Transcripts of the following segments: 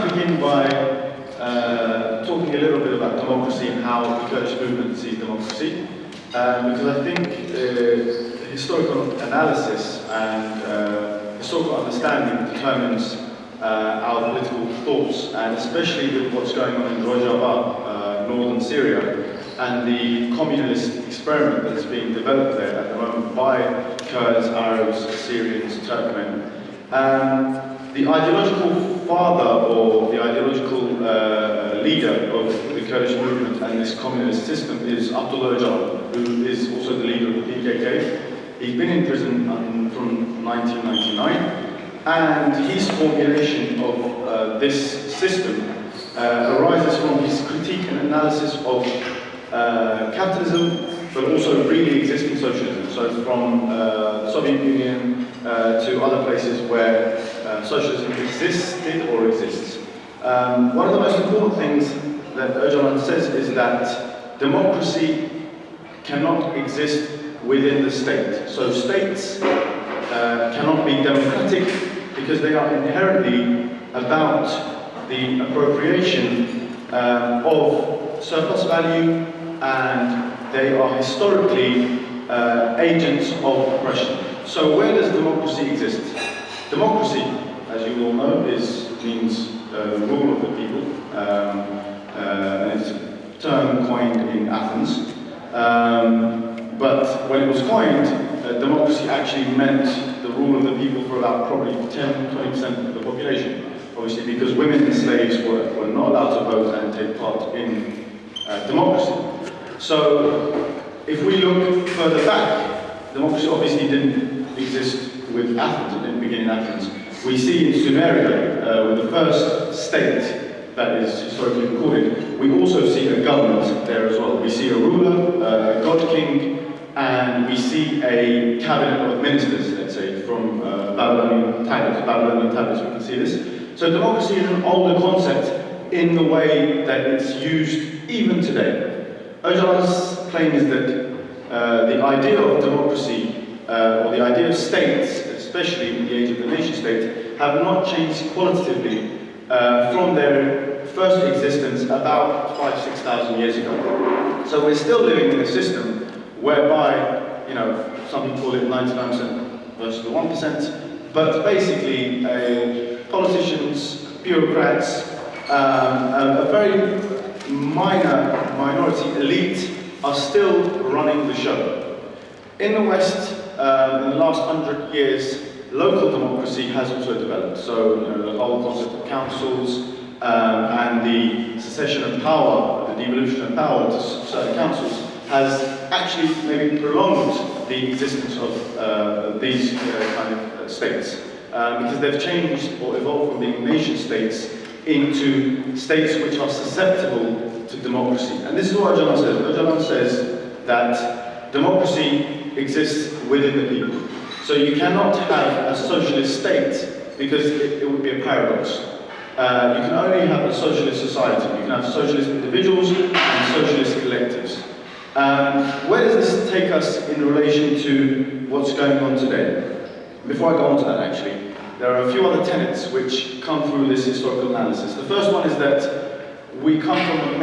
begin by talking a little bit about democracy and how the Kurdish movement sees democracy, because I think historical analysis and historical understanding determines our political thoughts, and especially with what's going on in Rojava, northern Syria, and the communist experiment that's being developed there at the moment by Kurds, Arabs, Syrians, Turkmen. The ideological father or the ideological leader of the Kurdish movement and this communist system is Abdullah Öcalan, who is also the leader of the PKK. He's been in prison from 1999, and his formulation of this system arises from his critique and analysis of capitalism, but also really existing socialism. So from the Soviet Union to other places where socialism existed or exists. One of the most important things that Öcalan says is that democracy cannot exist within the state. So states cannot be democratic because they are inherently about the appropriation of surplus value, and they are historically agents of oppression. So where does democracy exist? Democracy, as you all know, means rule of the people, and it's a term coined in Athens. But when it was coined, democracy actually meant the rule of the people for about probably 10-20% of the population. Obviously, because women and slaves were not allowed to vote and take part in democracy. So, if we look further back, democracy obviously didn't exist with Athens, it didn't begin in Athens. We see in Sumeria, with the first state that is historically recorded, we also see a government there as well. We see a ruler, a god king, and we see a cabinet of ministers, let's say, from Babylonian tablets, we can see this. So democracy is an older concept in the way that it's used even today. Öcalan's claim is that the idea of democracy, or the idea of states, especially in the age of the nation-state, have not changed qualitatively from their first existence about 5,000–6,000 years ago. So we're still living in a system whereby, you know, some people call it 99% versus the 1%, but basically politicians, bureaucrats, a very minority elite are still running the show. In the West, in the last 100 years, local democracy has also developed. So, you know, the whole concept of councils and the secession of power, the devolution of power to certain councils, has actually maybe prolonged the existence of these kind of states. Because they've changed or evolved from being nation states into states which are susceptible to democracy. And this is what Öcalan says. Öcalan says that democracy exists within the people. So you cannot have a socialist state because it would be a paradox. You can only have a socialist society. You can have socialist individuals and socialist collectives. Where does this take us in relation to what's going on today? Before I go on to that, actually, there are a few other tenets which come through this historical analysis. The first one is that we come from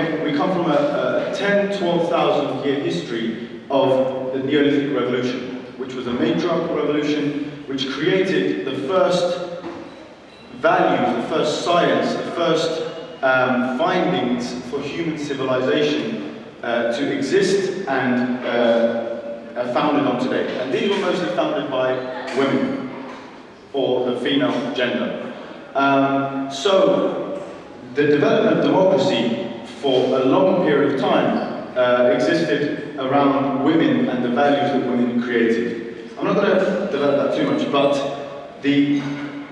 a 10–12,000 year history of the Neolithic Revolution, which was a matriarchal revolution which created the first values, the first science, the first findings for human civilization to exist and founded on today. And these were mostly founded by women, or the female gender. So the development of democracy for a long period of time existed around women and the values that women created. I'm not going to develop that too much, but the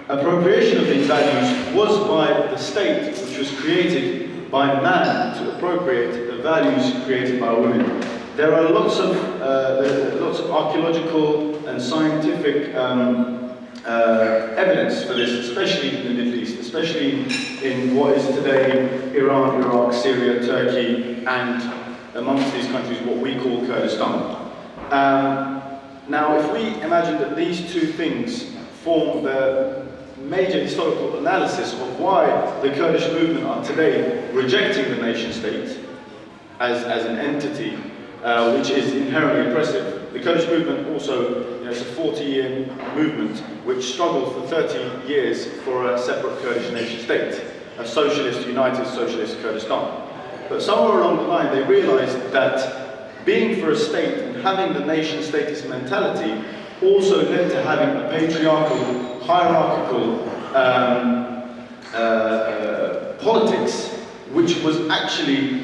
appropriation of these values was by the state, which was created by man to appropriate the values created by women. There are lots of archaeological and scientific evidence for this, especially in the Middle East, especially in what is today Iran, Iraq, Syria, Turkey, and amongst these countries what we call Kurdistan. Now, if we imagine that these two things form the major historical analysis of why the Kurdish movement are today rejecting the nation state as an entity which is inherently oppressive. The Kurdish movement also, it's a 40-year movement which struggled for 30 years for a separate Kurdish nation state, a socialist, united socialist Kurdistan. But somewhere along the line they realized that being for a state and having the nation status mentality also led to having a patriarchal, hierarchical politics, which was actually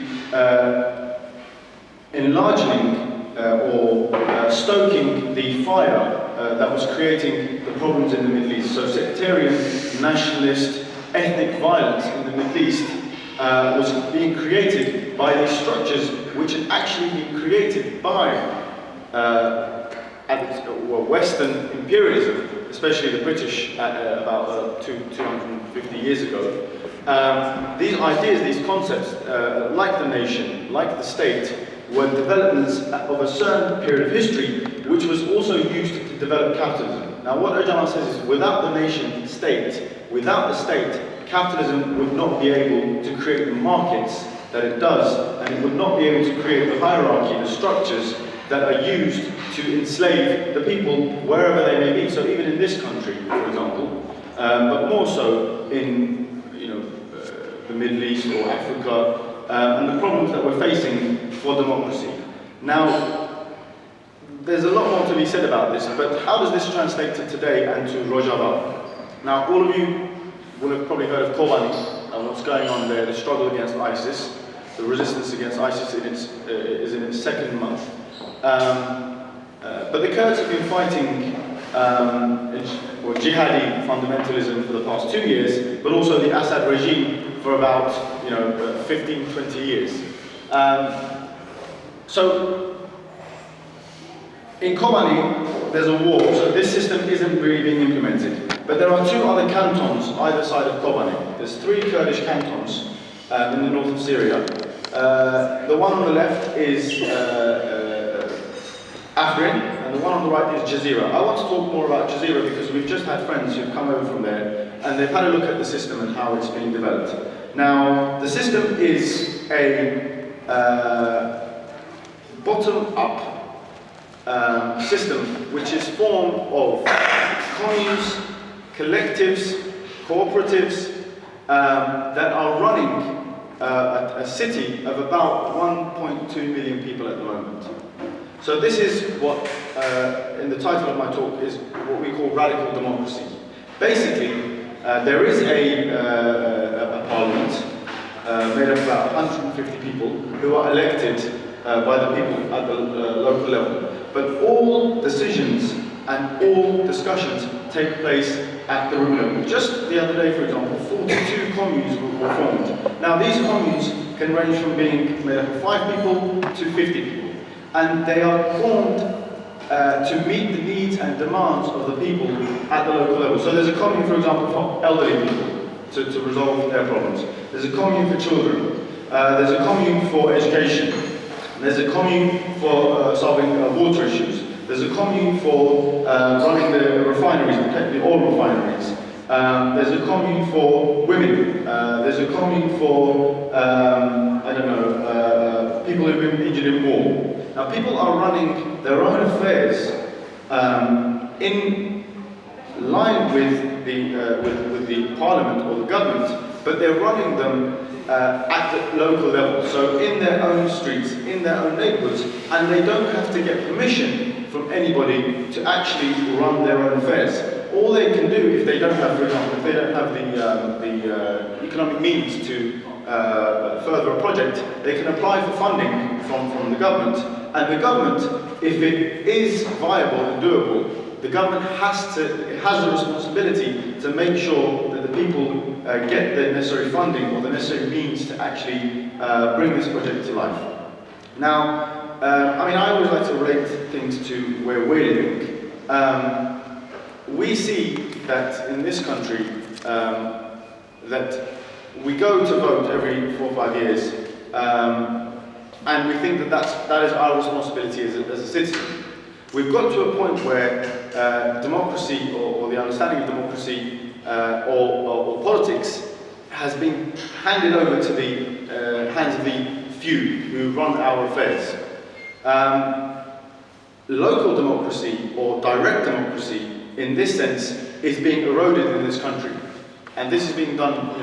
enlarging or stoking the fire that was creating the problems in the Middle East. So sectarian, nationalist, ethnic violence in the Middle East was being created by these structures which had actually been created by Western imperialism, especially the British about 250 years ago. These ideas, these concepts, like the nation, like the state, were developments of a certain period of history, which was also used to develop capitalism. Now, what Öcalan says is, without the nation state, without the state, capitalism would not be able to create the markets that it does, and it would not be able to create the hierarchy, the structures that are used to enslave the people wherever they may be. So even in this country, for example, but more so in the Middle East or Africa, and the problems that we're facing for democracy. Now, there's a lot more to be said about this, but how does this translate to today and to Rojava? Now, all of you will have probably heard of Kobani and what's going on there, the struggle against ISIS. The resistance against ISIS is in its second month. But the Kurds have been fighting jihadi fundamentalism for the past 2 years, but also the Assad regime for about 15, 20 years. So in Kobani, there's a war, so this system isn't really being implemented. But there are 2 other cantons either side of Kobani. There's 3 Kurdish cantons in the north of Syria. The one on the left is Afrin, and the one on the right is Jazeera. I want to talk more about Jazeera because we've just had friends who've come over from there and they've had a look at the system and how it's being developed. Now, the system is a bottom-up system which is formed of communes, collectives, cooperatives that are running a city of about 1.2 million people at the moment. So this is what, in the title of my talk, is what we call radical democracy. Basically, there is a parliament made of about 150 people who are elected by the people at the local level. But all decisions and all discussions take place at the root level. Just the other day, for example, 42 communes were formed. Now, these communes can range from being made up of 5 people to 50 people. And they are formed to meet the needs and demands of the people at the local level. So there's a commune, for example, for elderly people to resolve their problems. There's a commune for children. There's a commune for education. There's a commune for solving water issues. There's a commune for running the refineries, the oil refineries. There's a commune for women. There's a commune for, people who've been injured in war. Now, people are running their own affairs in line with the parliament or the government, but they're running them at the local level, so in their own streets, in their own neighbourhoods, and they don't have to get permission from anybody to actually run their own affairs. All they can do, if they don't have, for example, if they don't have the economic means to further a project, they can apply for funding from the government. And the government, if it is viable and doable, the government has the responsibility to make sure that the people get the necessary funding or the necessary means to actually bring this project to life. Now, I always like to relate things to where we're living. We see that in this country, that we go to vote every 4 or 5 years, and we think that is our responsibility as a citizen. We've got to a point where democracy, or the understanding of democracy, or politics has been handed over to the hands of the few who run our affairs. Local democracy, or direct democracy, in this sense, is being eroded in this country. And this is being done,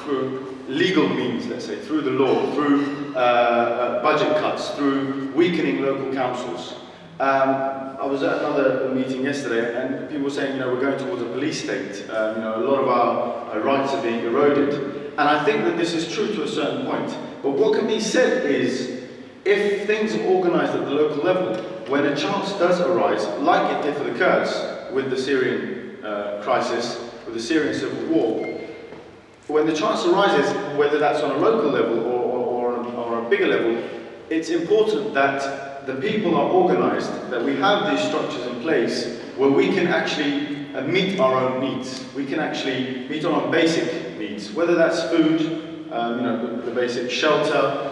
through legal means, let's say, through the law, through budget cuts, through weakening local councils. I was at another meeting yesterday, and people were saying, we're going towards a police state. A lot of our rights are being eroded. And I think that this is true to a certain point. But what can be said is, if things are organised at the local level, when a chance does arise, like it did for the Kurds with the Syrian crisis, with the Syrian civil war, when the chance arises, whether that's on a local level or a bigger level, it's important that the people are organised, that we have these structures in place where we can actually meet our own needs. We can actually meet our own basic needs, whether that's food, the basic shelter,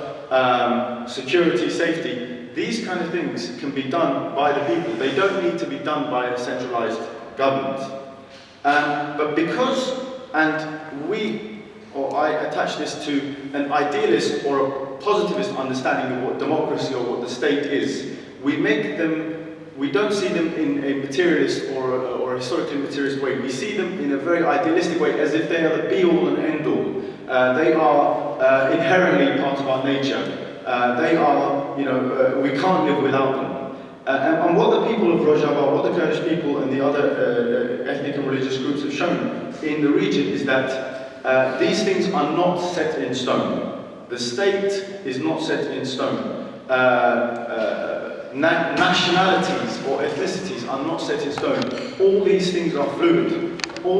security, safety. These kind of things can be done by the people. They don't need to be done by a centralised government. But because, and we, or I attach this to an idealist or a positivist understanding of what democracy or what the state is, we don't see them in a materialist or a historically materialist way. We see them in a very idealistic way, as if they are the be-all and end-all. They are inherently part of our nature. They are, we can't live without them. And what the people of Rojava, what the Kurdish people and the other ethnic and religious groups have shown in the region is that these things are not set in stone. The state is not set in stone. Nationalities or ethnicities are not set in stone. All these things are fluid.